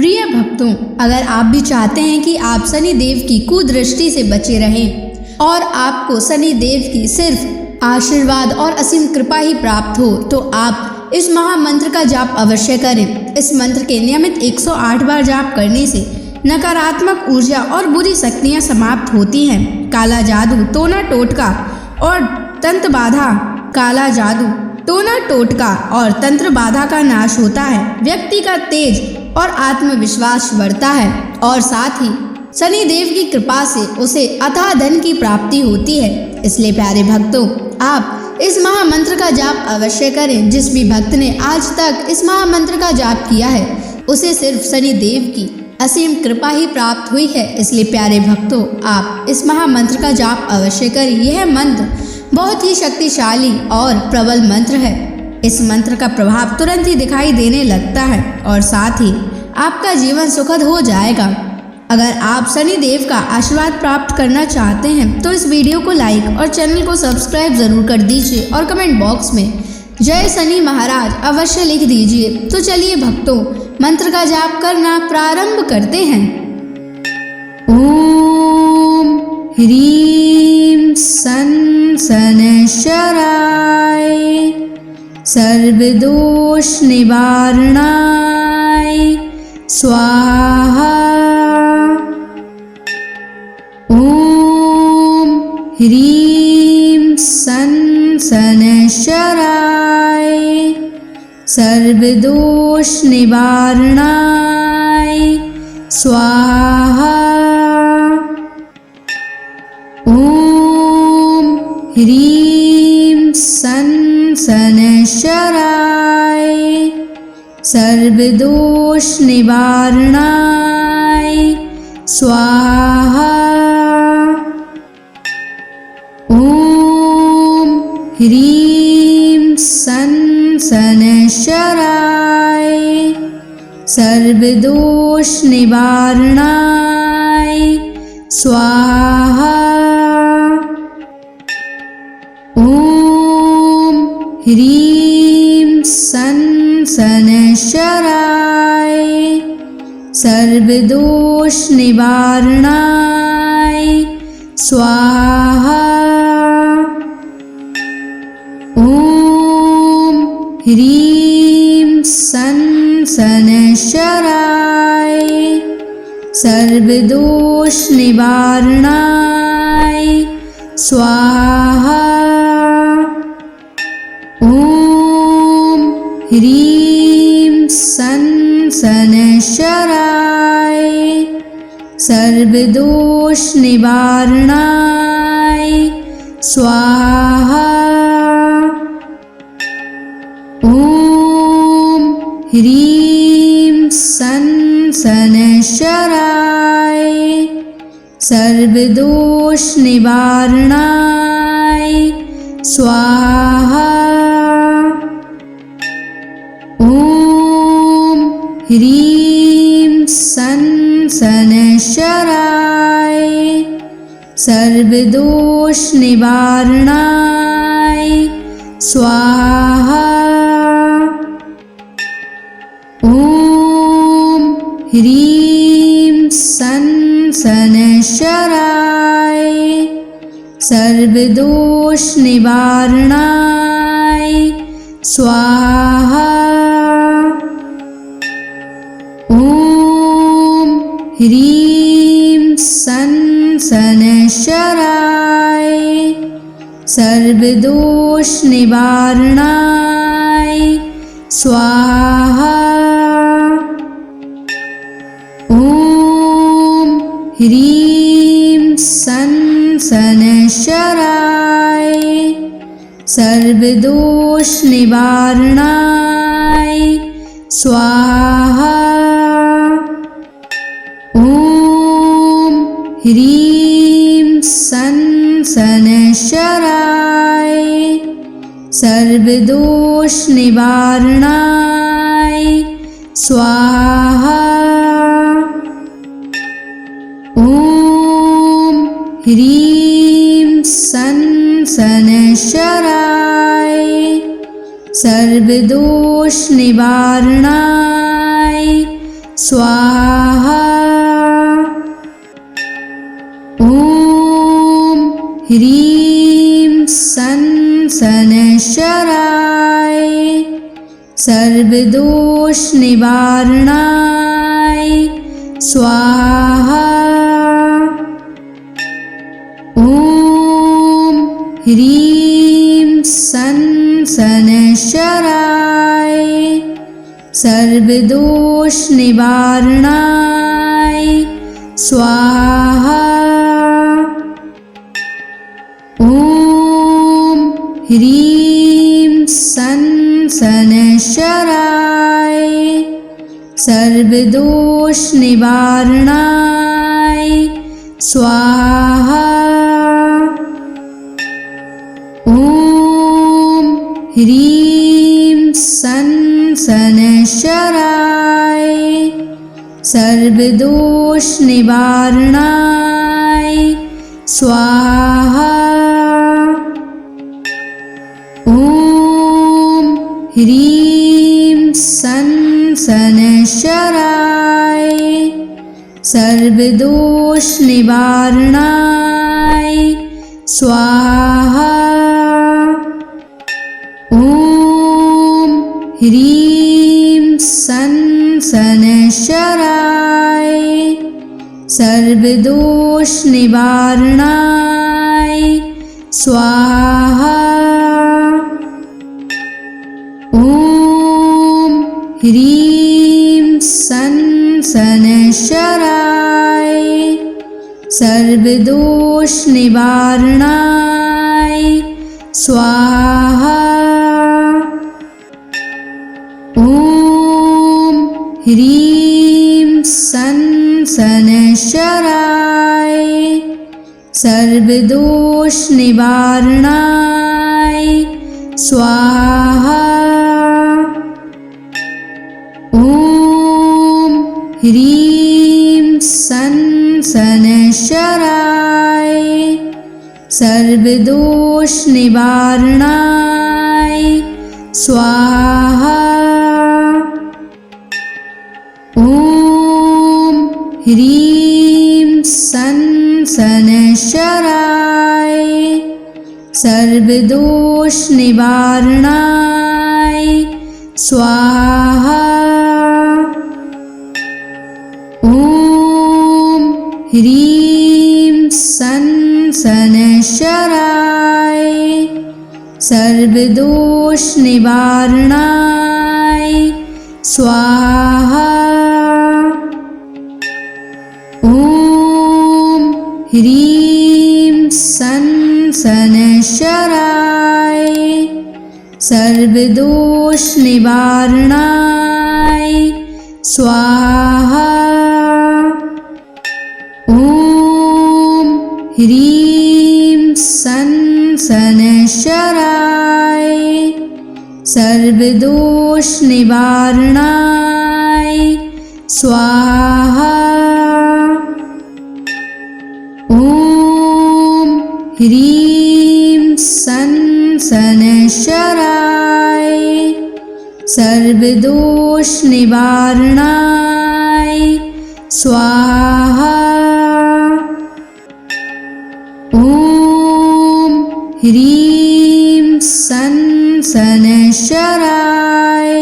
प्रिय भक्तों, अगर आप भी चाहते हैं कि आप शनि देव की कुदृष्टि से बचे रहें और आपको शनि देव की सिर्फ आशीर्वाद और असीम कृपा ही प्राप्त हो, तो आप इस महामंत्र का जाप अवश्य करें। इस मंत्र के नियमित 108 बार जाप करने से नकारात्मक ऊर्जा और बुरी शक्तियां समाप्त होती हैं। काला जादू, टोना टोटका और तंत्र बाधा, काला जादू, टोना टोटका और तंत्र बाधा का नाश होता है। व्यक्ति का तेज और आत्मविश्वास बढ़ता है और साथ ही शनि देव की कृपा से उसे अथाह धन की प्राप्ति होती है। इसलिए प्यारे भक्तों, आप इस महामंत्र का जाप अवश्य करें। जिस भी भक्त ने आज तक इस महामंत्र का जाप किया है, उसे सिर्फ शनि देव की असीम कृपा ही प्राप्त हुई है। इसलिए प्यारे भक्तों, आप इस महामंत्र का जाप अवश्य करें। यह मंत्र बहुत ही शक्तिशाली और प्रबल मंत्र है। इस मंत्र का प्रभाव तुरंत ही दिखाई देने लगता है और साथ ही आपका जीवन सुखद हो जाएगा। अगर आप शनि देव का आशीर्वाद प्राप्त करना चाहते हैं तो इस वीडियो को लाइक और चैनल को सब्सक्राइब जरूर कर दीजिए और कमेंट बॉक्स में जय शनि महाराज अवश्य लिख दीजिए। तो चलिए भक्तों, मंत्र का जाप करना प्रारंभ करते हैं। ओम ह्रीं सन शनैश्चराय सर्वदोष निवारणाय स्वाहा। ओम ह्रीं सन शनैश्चराय सर्वदोष निवारणाय स्वाहा। ओम ह्रीं सन शनैश्चराय सर्वदोष निवारणाय स्वाहा। ओम ह्रीं सन शनैश्चराय सर्वदोष निवारणाय स्वाहा। ओम ह्रीं सन शनैश्चराय सर्वदोष निवारणाय स्वाहा। ओम ह्रीं सन शनैश्चराय सर्वदोष निवारणाय स्वाहा। ओम ह्रीं सन शनैश्चराय सर्वदोष निवारणाय स्वाहा। ओम ह्रीं सन शनैश्चराय सर्वदोष निवारणाय स्वाहा। ओम ह्रीं सन शनैश्चराय सर्वदोष निवारणाय स्वाहा। ओम ह्रीं सन शनैश्चराय सर्वदोष निवारणाय स्वाहा। ओम ह्रीं सन शनैश्चराय सर्वदोष निवारणाय स्वाहा। ओम ह्रीं सन शनैश्चराय सर्वदोष निवारणाय स्वाहा। ओम ह्रीं सन शनैश्चराय सर्वदोष निवारणाय स्वाहा। ओम ह्रीं सन शनैश्चराय सर्वदोष निवारणाय स्वाहा। ॐ ह्रीं सन् शनैश्चराय सर्वदोषनिवारणाय स्वाहा। ॐ ह्रीं सन् शनैश्चराय सर्वदोषनिवारणाय स्वाहा। ॐ ह्रीं सन् शनैश्चराय सर्वदोषनिवारणाय स्वाहा। ॐ ह्रीं सन् शनैश्चराय सर्वदोषनिवारणाय स्वाहा। ॐ ह्रीं सन् शनैश्चराय सर्वदोषनिवारणाय स्वाहा। ॐ ह्रीं सन् शनैश्चराय सर्वदोषनिवारणाय स्वाहा। ॐ ह्रीं सन् शनैश्चराय सर्वदोषनिवारणाय स्वाहा। ॐ ह्रीं सन् शनैश्चराय सर्वदोषनिवारणाय स्वाहा। ॐ ह्रीं सन् शनैश्चराय सर्वदोषनिवारणाय स्वाहा। ॐ ह्रीं सन् शनैश्चराय सर्वदोषनिवारणाय स्वाहा। ॐ ह्रीं सन् शनैश्चराय सर्वदोषनिवारणाय स्वाहा। ॐ ह्रीं सन् शनैश्चराय सर्वदोषनिवारणाय स्वाहा। ॐ ह्रीं सन् शनैश्चराय सर्वदोषनिवारणाय स्वाहा। ॐ ह्रीं सन् शनैश्चराय सर्वदोषनिवारणाय स्वाहा। ॐ ह्रीं सन् शनैश्चराय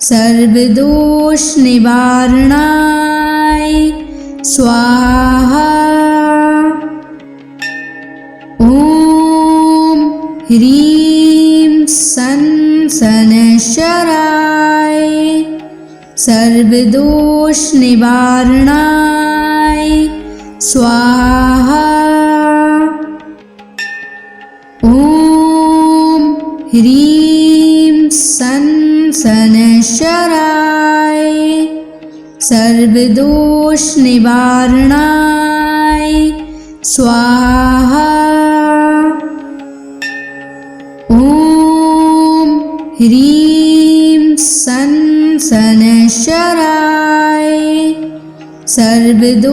सर्वदोषनिवारणाय स्वाहा। ॐ ह्रीं सन् शनैश्चराय सर्वदोषनिवारणाय स्वाहा। ॐ ह्रीं सन् शनैश्चराय सर्वदोषनिवारणाय स्वाहा। ॐ ह्रीं सन् शनैश्चराय सर्वदोषनिवारणाय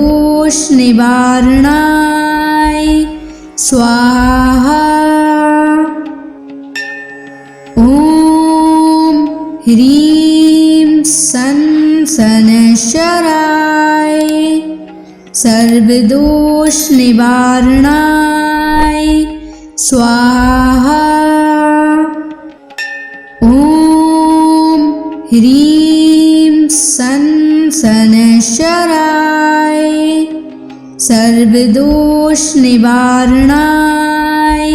स्वाहा। ॐ ह्रीं सन् सनशराय सर्वदोष निवारणाय स्वाहा। ओम ह्रीं सनशराय सर्वदोष निवारणाय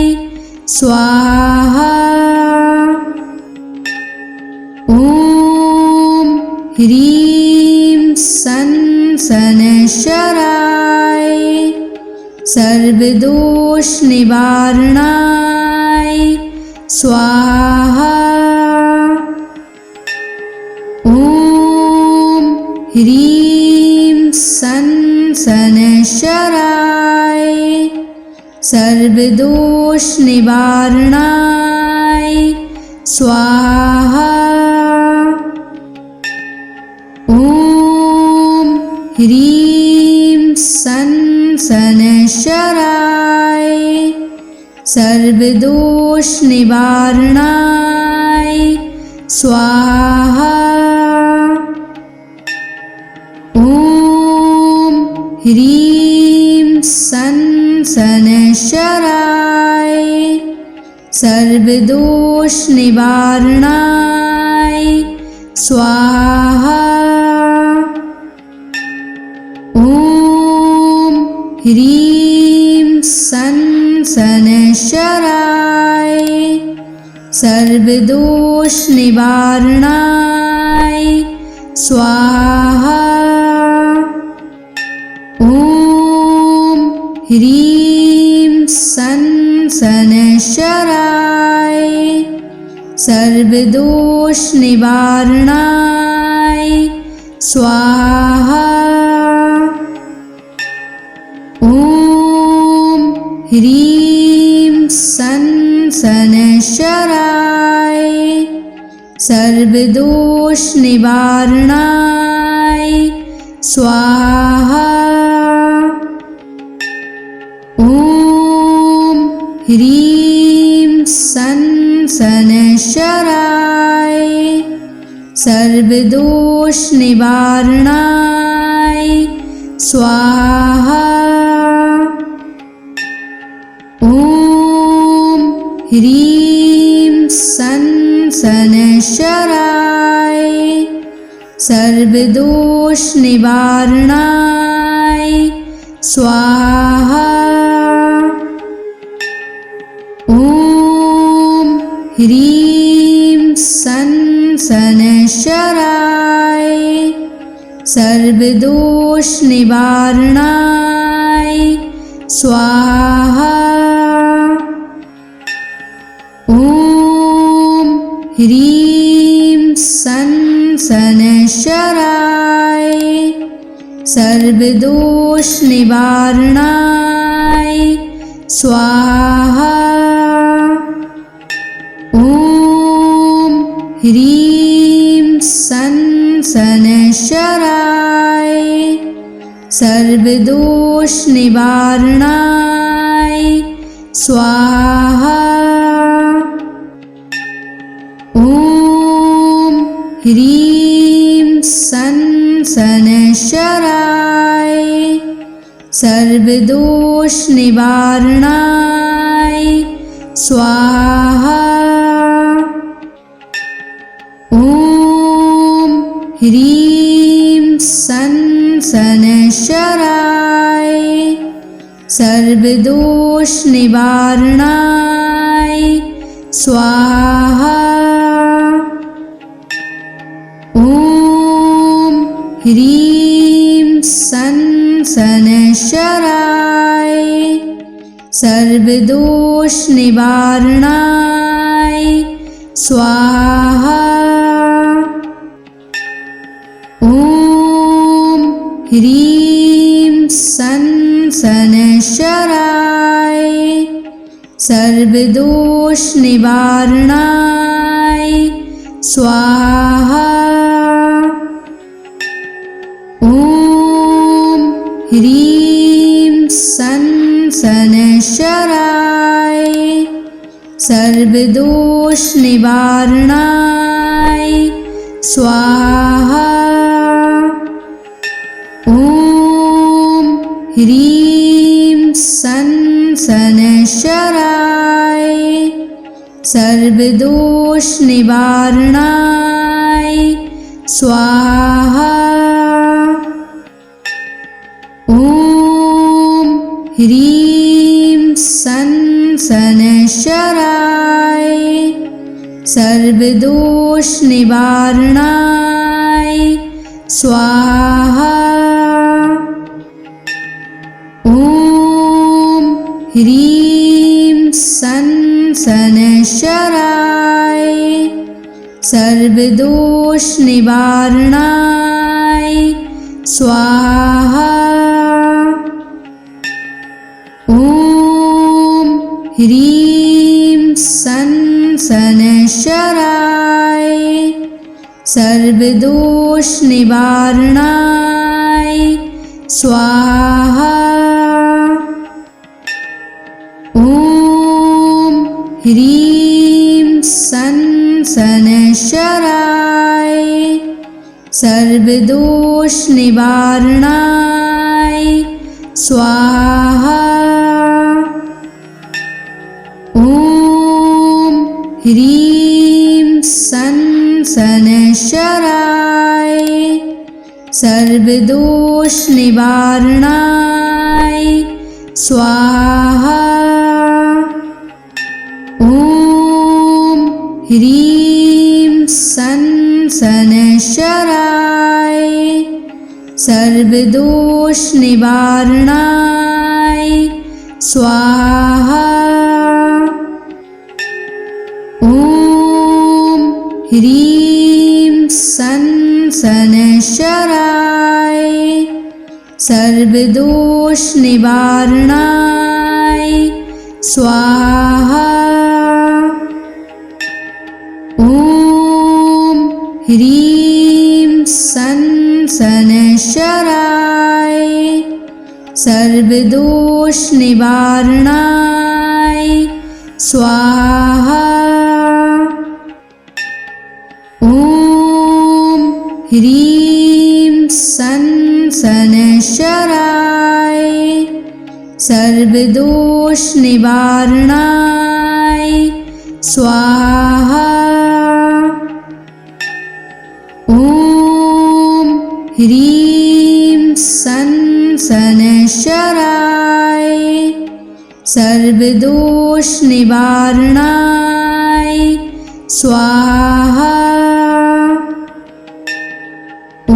स्वाहा। ओम ह्रीं सनशराय सर्वदोष निवारणाय स्वाहा। ओम ह्रीं सनशराय सर्वदोष निवारणाय स्वाहा। ओम ह्रीं सनशराय सर्वदोष निवारणाय स्वाहा। ओम ह्रीं सनशराय सर्वदोष निवारणाय स्वाहा। ओम ह्रीं सनशराय सर्वदोष निवारणाय स्वाहा। ओम ह्रीं सनशराय सर्वदोष निवारणाय स्वाहा। ओम ह्रीं सनशराय सर्वदोष निवारणाय स्वाहा। ओम ह्रीं सनशराय सर्वदोष निवारणाय स्वाहा। ओम ह्रीं सनशराय सर्वदोष निवारणाय स्वाहा। ओम ह्रीं सनशराय सर्वदोष निवारणाय स्वाहा। ओम ह्रीं सनशराय सर्वदोष निवारणाय स्वाहा। ओम ह्रीं सनशराय सर्वदोष निवारणाय स्वाहा। ओम ह्रीं सनशराय सर्वदोष निवारणाय स्वाहा। ओम ह्रीं सनशराय सर्वदोष निवारणाय स्वाहा। ओम ह्रीं सनशराय सर्वदोष निवारणाय स्वाहा। ओम ह्रीं सनशराय सर्वदोष निवारणाय स्वाहा। ओम ह्रीं सनशराय सर्वदोष निवारणाय स्वाहा। ह्रीं सन शनैश्चराय सर्वदोष निवारणाय स्वाहा। ॐ ह्रीं सन शनैश्चराय सर्वदोष निवारणाय स्वाहा। ॐ ह्रीं सन शनैश्चराय सर्वदोष निवारणाय स्वाहा। ॐ ह्रीं सन शनैश्चराय सर्वदोष निवारणाय स्वाहा। ॐ ह्रीं सन शनैश्चराय सर्वदोष निवारणाय स्वाहा। ॐ ह्रीं सन शनैश्चराय सर्वदोष निवारणाय स्वाहा। ॐ ह्रीं सन शनैश्चराय सर्वदोष निवारणाय स्वाहा। ॐ ह्रीं सन शनैश्चराय सर्वदोष निवारणाय स्वाहा। ॐ ह्रीं सन शनैश्चराय सर्वदोष निवारणाय स्वाहा। ॐ ह्रीं सन शनैश्चराय सर्वदोष निवारणाय स्वाहा। ॐ ह्रीं सन शनैश्चराय सर्वदोष निवारणाय स्वाहा। ॐ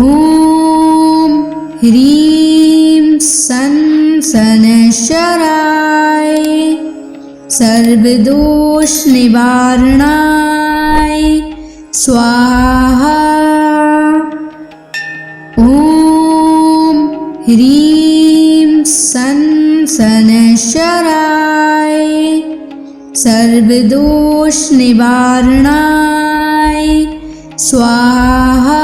ह्रीं सन शनैश्चराय सर्वदोष निवारणाय स्वाहा। ॐ ह्रीं सन शनैश्चराय सर्वदोष निवारणाय स्वाहा।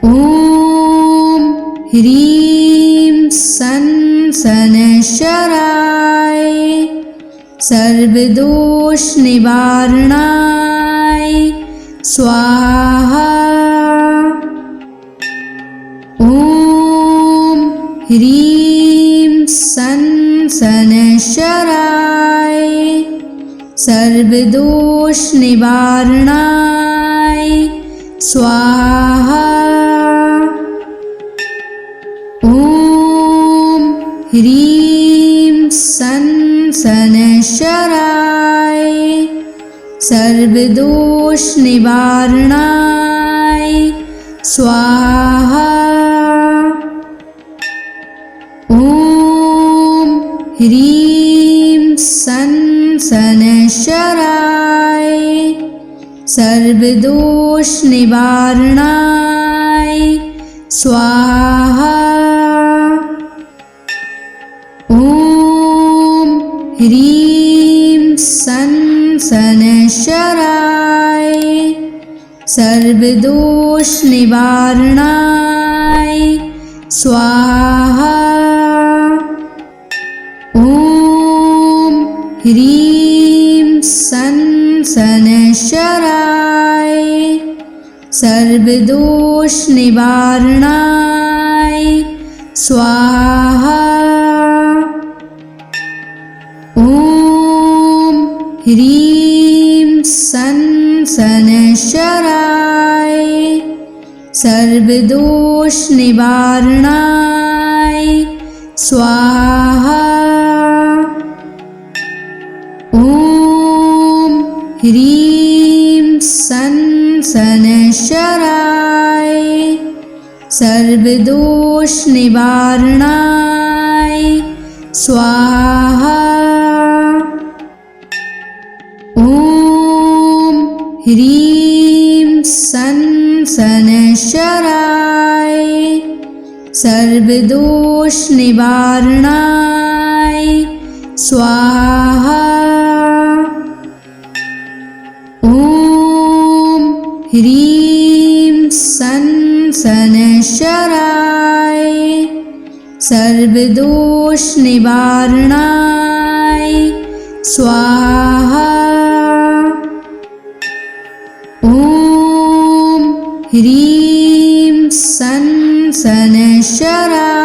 ॐ ह्रीं सन शनैश्चराय सर्वदोष निवारणाय स्वाहा। ॐ ह्रीं सन शनैश्चराय सर्वदोष निवारणाय स्वाहा। ॐ ह्रीं सन शनैश्चराय सर्वदोष निवारणाय स्वाहा। ॐ ह्रीं सन शनैश्चराय सर्वदोष निवारणाय स्वाहा। ॐ ह्रीं सन शनैश्चराय सर्वदोष निवारणाय स्वाहा। ॐ ह्रीं सन शनैश्चराय सर्वदोष निवारणाय स्वाहा। ॐ ह्रीं सन् शनैश्चराय सर्वदोषनिवारणाय स्वाहा। ॐ ह्रीं सन् शनैश्चराय सर्वदोषनिवारणाय स्वाहा। ॐ ह्रीं सन् शनैश्चराय सर्वदोषनिवारणाय स्वाहा। ॐ ह्रीं सन् शनैश्चराय सर्वदोषनिवारणाय स्वाहा। ॐ ह्रीं सन् शनैश्चराय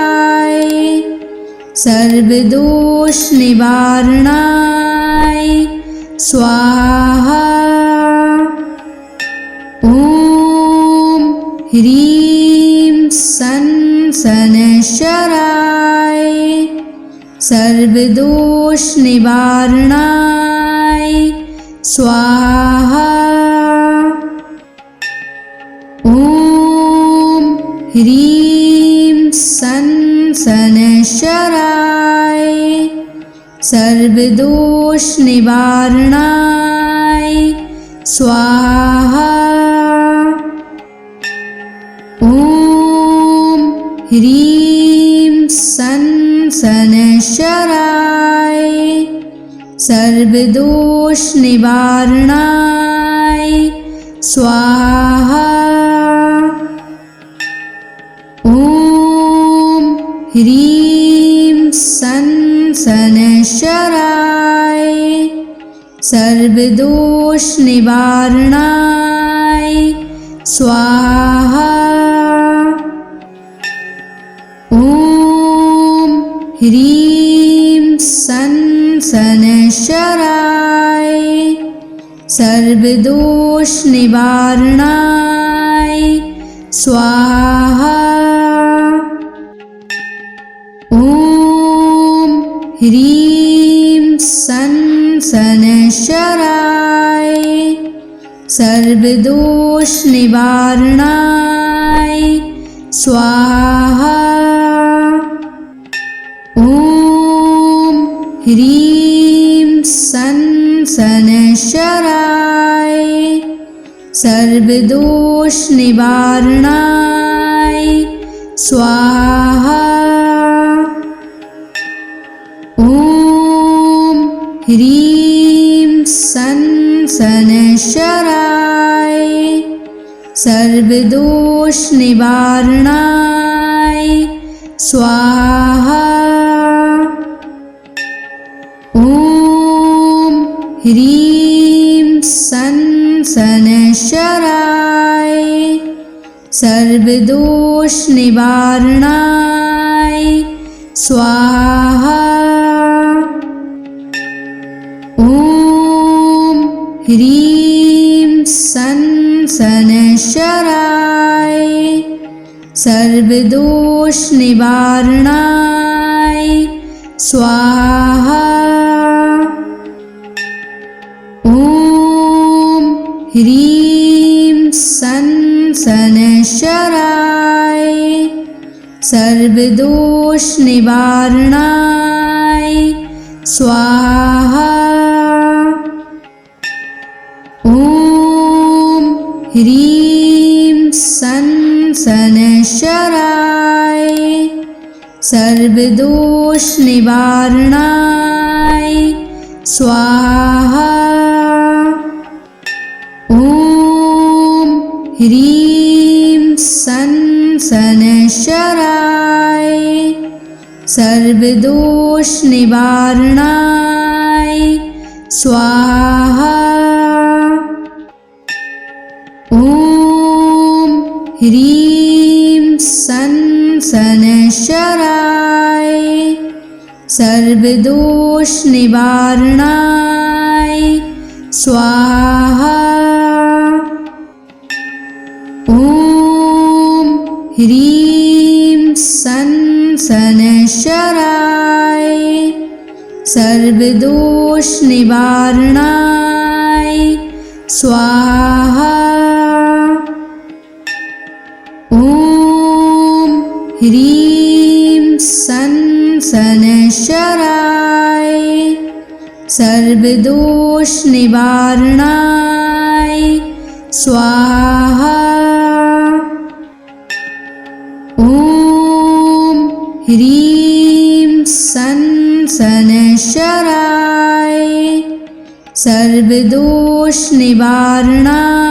सर्वदोषनिवारणाय स्वाहा। ॐ ह्रीं सन् शनैश्चराय सर्वदोषनिवारणाय स्वाहा। ॐ ह्रीं सन् शनैश्चराय सर्वदोषनिवारणाय स्वाहा। ॐ ह्रीं सन् शनैश्चराय सर्वदोषनिवारणाय स्वाहा। ॐ ह्रीं सन् शनैश्चराय सर्वदोषनिवारणाय स्वाहा। ॐ ह्रीं सन् शनैश्चराय सर्वदोषनिवारणाय स्वाहा। ॐ ह्रीं सन् शनैश्चराय सर्वदोषनिवारणाय स्वाहा। ॐ ह्रीं सन् शनैश्चराय सर्वदोषनिवारणाय स्वाहा। ॐ ह्रीं सन् शनैश्चराय सर्वदोषनिवारणाय स्वाहा। ॐ ह्रीं सन् शनैश्चराय सर्वदोषनिवारणाय स्वाहा। ॐ ह्रीं सन् शनैश्चराय सर्वदोषनिवारणाय स्वाहा। ॐ ह्रीं सन् शनैश्चराय सर्वदोषनिवारणाय स्वाहा। ॐ ह्रीं सन् शनैश्चराय सर्वदोषनिवारणाय स्वाहा। ॐ ह्रीं सन् शनैश्चराय सर्वदोषनिवारणाय स्वाहा। ॐ ह्रीं सन् शनैश्चराय सर्वदोष निवारणाय स्वाहा। ॐ ह्रीं सन् शनैश्चराय सर्वदोष निवारणाय स्वाहा। ॐ ह्रीं सन् शनैश्चराय सर्वदोष निवारणाय स्वाहा। ॐ ह्रीं सन् शनैश्चराय सर्वदोष निवारणाय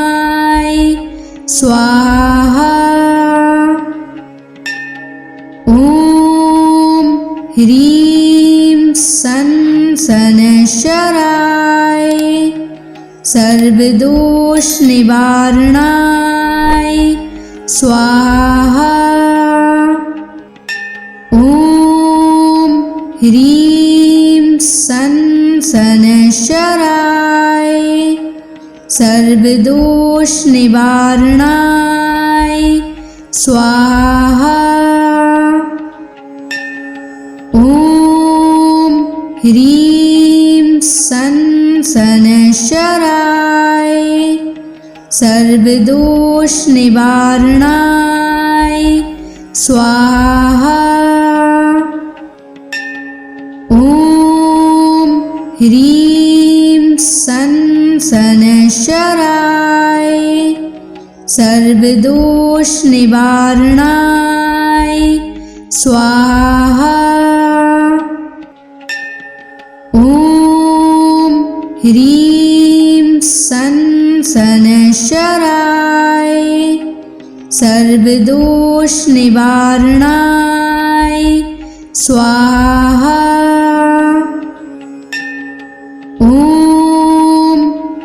स्वाहा। ॐ ह्रीं सन् शनैश्चराय सर्वदोष निवारणाय स्वाहा। ॐ ह्रीं सन् शनैश्चराय सर्वदोष निवारणाय स्वाहा। ॐ ह्रीं सन् शनैश्चराय सर्वदोष निवारणाय स्वाहा। ॐ ह्रीं सन् शनैश्चराय सर्वदोष निवारणाय स्वाहा। ॐ ह्रीं सन् शनैश्चराय सर्वदोष निवारणाय स्वाहा। ॐ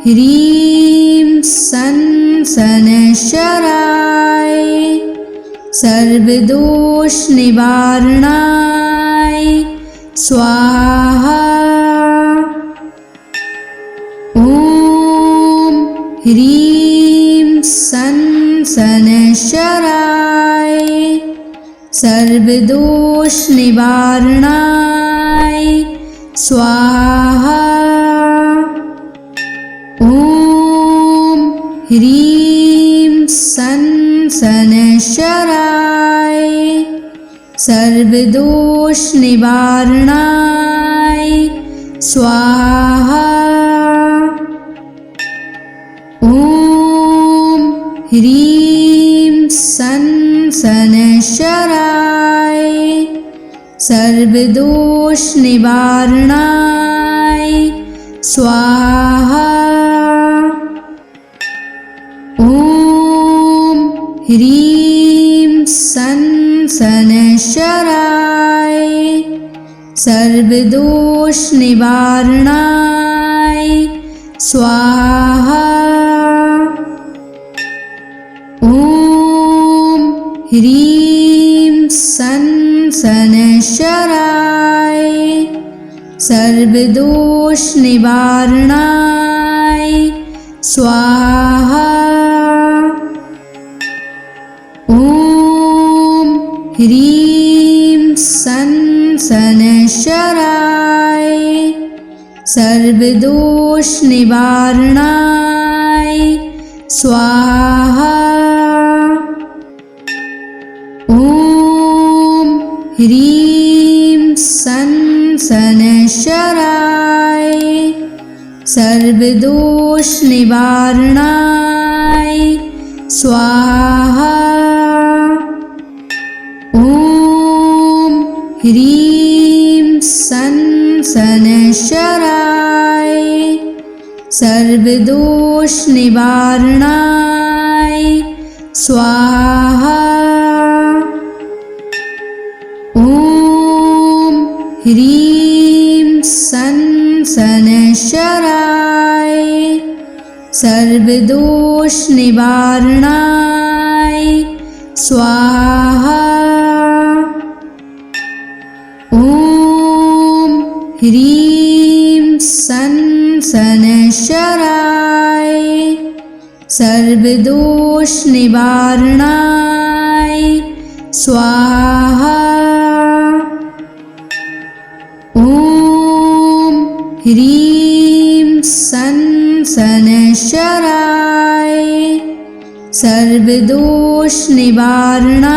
ह्रीं सन् शनैश्चराय सर्वदोष निवारणाय स्वाहा। ॐ ह्रीं सन् शनैश्चराय सर्वदोष निवारणाय स्वाहा। ॐ ह्रीं सन् शनैश्चराय सर्वदोष निवारणाय स्वाहा। ॐ ह्रीं सन् शनैश्चराय सर्वदोष निवारणाय स्वाहा। ॐ ह्रीं सन् शनैश्चराय सर्वदोष निवारणाय स्वाहा। ॐ ह्रीं सन् शनैश्चराय सर्वदोष निवारणाय स्वाहा। ॐ ह्रीं सन् शनैश्चराय सर्वदोष निवारणाय स्वाहा। ॐ ह्रीं सन् शनैश्चराय सर्वदोष निवारणाय स्वाहा। ॐ ह्रीं सन् शनैश्चराय सर्वदोष निवारणाय स्वाहा। ॐ ह्रीं सन् शनैश्चराय सर्वदोष निवारणाय स्वाहा। ॐ ह्रीं सन शनैश्चराय सर्वदोष निवारणाय स्वाहा। ॐ ह्रीं सन शनैश्चराय सर्वदोष निवारणाय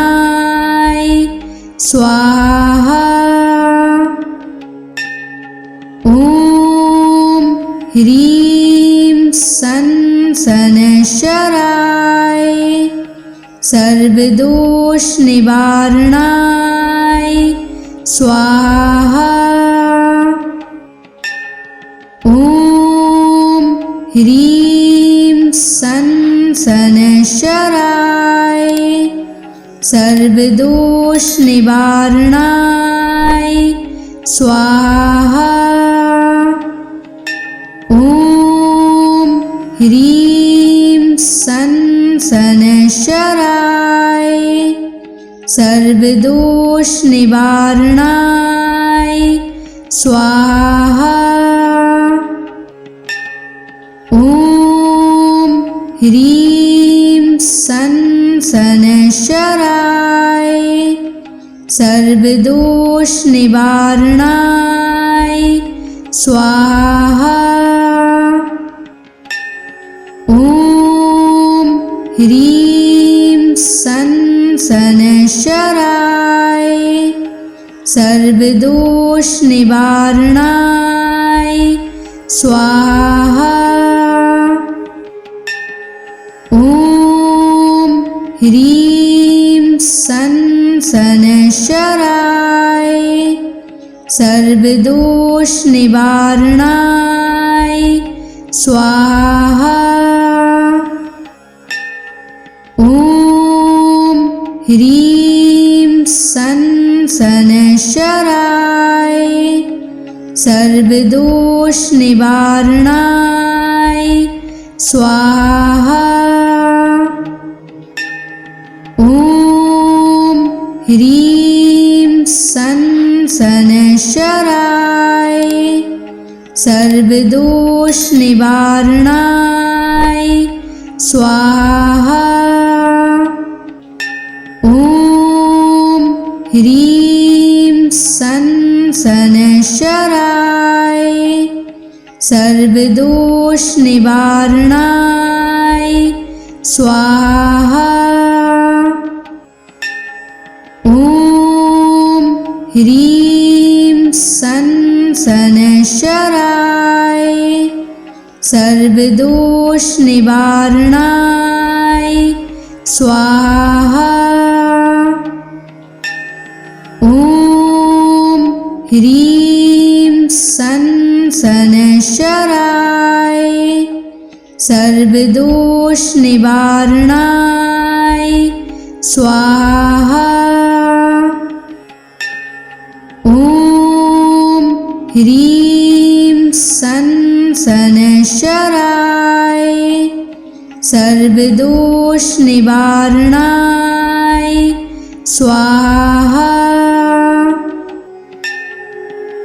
स्वाहा। ॐ ह्रीं सन शनैश्चराय सर्वदोष निवारणाय स्वाहा। ॐ ह्रीं सन शनैश्चराय सर्वदोष निवारणाय स्वाहा। ॐ ह्रीं सन शनैश्चराय सर्वदोष निवारणाय स्वाहा। ॐ ह्रीं सन शनैश्चराय सर्वदोष निवारणाय स्वाहा। ॐ ह्रीं सन शनैश्चराय सर्वदोष निवारणाय स्वाहा। ॐ ह्रीं सन शनैश्चराय सर्वदोष निवारणाय स्वाहा। ॐ ह्रीं सन शनैश्चराय सर्वदोष निवारणाय स्वाहा। ॐ ह्रीं सन शनैश्चराय सर्वदोष निवारणाय स्वाहा। ॐ ह्रीं सन शनैश्चराय सर्वदोष निवारणाय स्वाहा। ॐ ह्रीं सन शनैश्चराय सर्वदोष निवारणाय स्वाहा। ॐ ह्रीं सन शनैश्चराय सर्वदोष निवारणाय स्वाहा। ॐ ह्रीं सन शनैश्चराय सर्वदोष निवारणाय स्वाहा।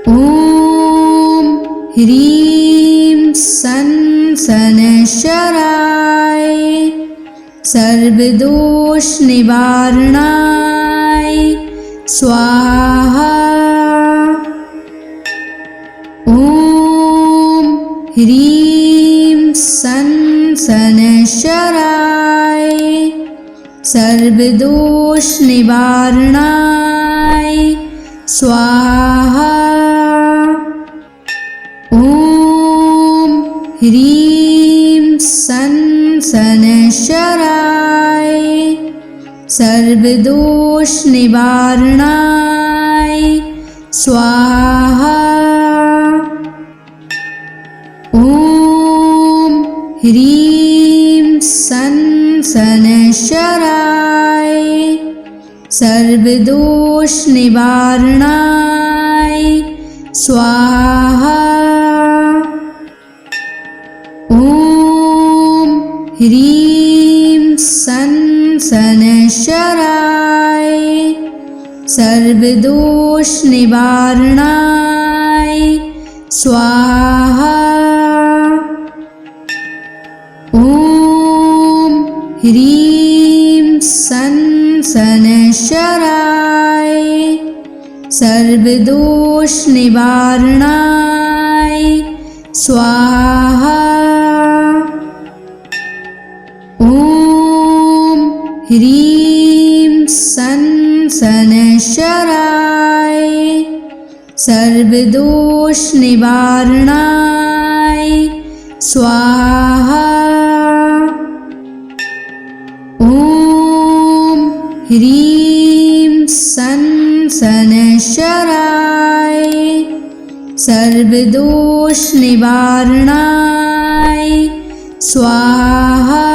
ॐ ह्रीं सन शनैश्चराय सर्वदोष निवारणाय स्वाहा। ॐ ह्रीं सन शनैश्चराय सर्वदोष निवारणाय स्वाहा। ॐ ह्रीं सन शनैश्चराय सर्वदोष निवारणाय स्वाहा। ॐ ह्रीं सन शनैश्चराय सर्वदोष निवारणाय स्वाहा। ॐ ह्रीं सन शनैश्चराय सर्वदोष निवारणाय स्वाहा। ॐ ह्रीं सं शनैश्चराय सर्वदोष निवारणाय स्वाहा। ॐ ह्रीं सं शनैश्चराय सर्वदोष निवारणाय स्वाहा। ॐ ह्रीं सं शनैश्चराय सर्वदोष निवारणाय स्वाहा।